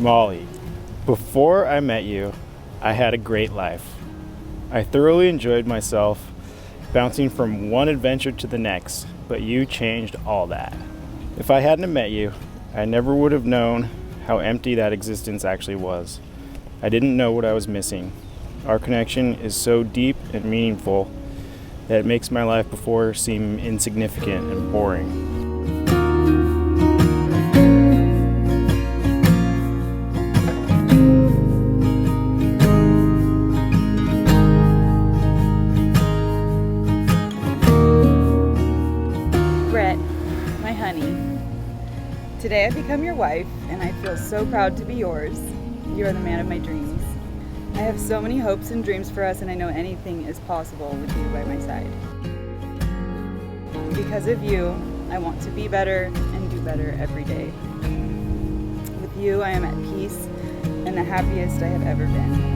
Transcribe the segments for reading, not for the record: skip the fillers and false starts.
Molly, before I met you, I had a great life. I thoroughly enjoyed myself, bouncing from one adventure to the next, but you changed all that. If I hadn't met you, I never would have known how empty that existence actually was. I didn't know what I was missing. Our connection is so deep and meaningful that it makes my life before seem insignificant and boring. Today I've become your wife, and I feel so proud to be yours. You are the man of my dreams. I have so many hopes and dreams for us, and I know anything is possible with you by my side. Because of you, I want to be better and do better every day. With you, I am at peace and the happiest I have ever been.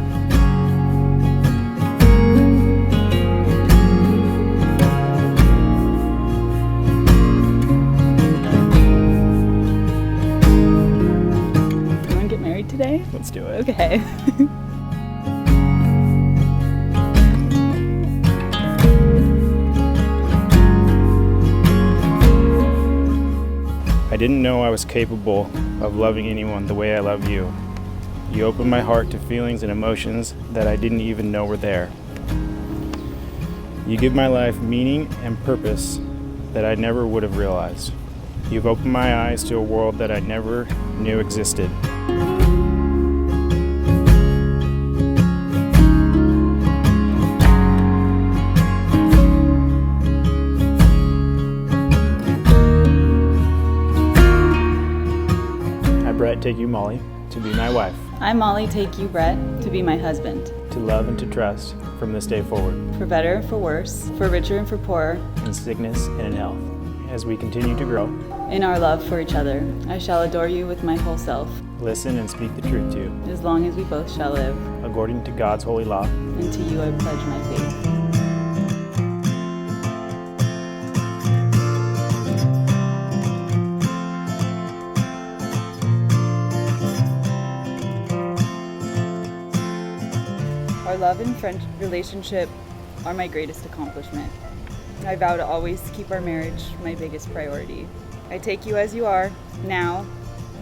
Today? Let's do it. Okay. I didn't know I was capable of loving anyone the way I love you. You opened my heart to feelings and emotions that I didn't even know were there. You give my life meaning and purpose that I never would have realized. You've opened my eyes to a world that I never knew existed. Brett, take you, Molly, to be my wife. I, Molly, take you, Brett, to be my husband. To love and to trust from this day forward. For better and for worse, for richer and for poorer. In sickness and in health. As we continue to grow. In our love for each other, I shall adore you with my whole self. Listen and speak the truth to you. As long as we both shall live. According to God's holy law. And to you I pledge my faith. Our love and relationship are my greatest accomplishment. I vow to always keep our marriage my biggest priority. I take you as you are, now,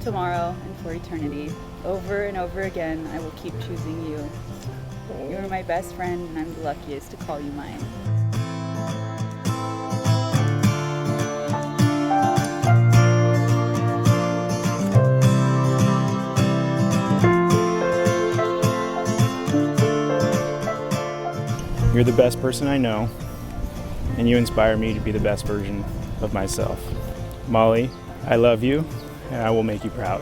tomorrow, and for eternity. Over and over again, I will keep choosing you. You are my best friend, and I'm the luckiest to call you mine. You're the best person I know, and you inspire me to be the best version of myself. Molly, I love you, and I will make you proud.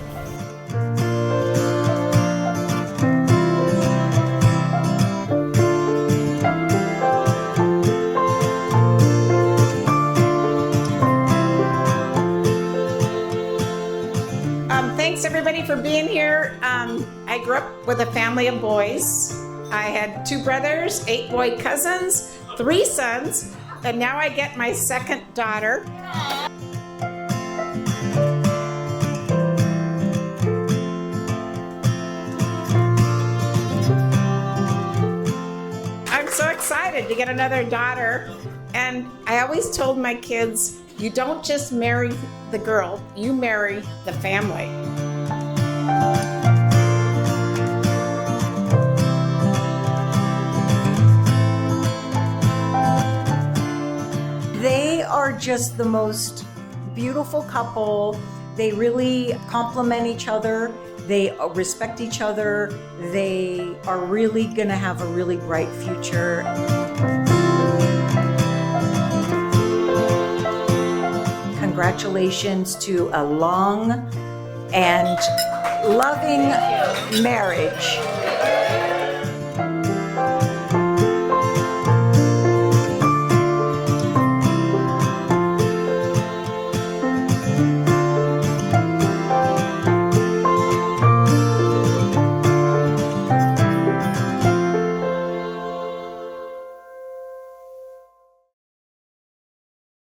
Thanks everybody for being here. I grew up with a family of boys. I had 2 brothers, 8 boy cousins, 3 sons, and now I get my second daughter. I'm so excited to get another daughter, and I always told my kids, you don't just marry the girl, you marry the family. They are just the most beautiful couple. They really complement each other. They respect each other. They are really going to have a really bright future. Congratulations to a long and loving marriage.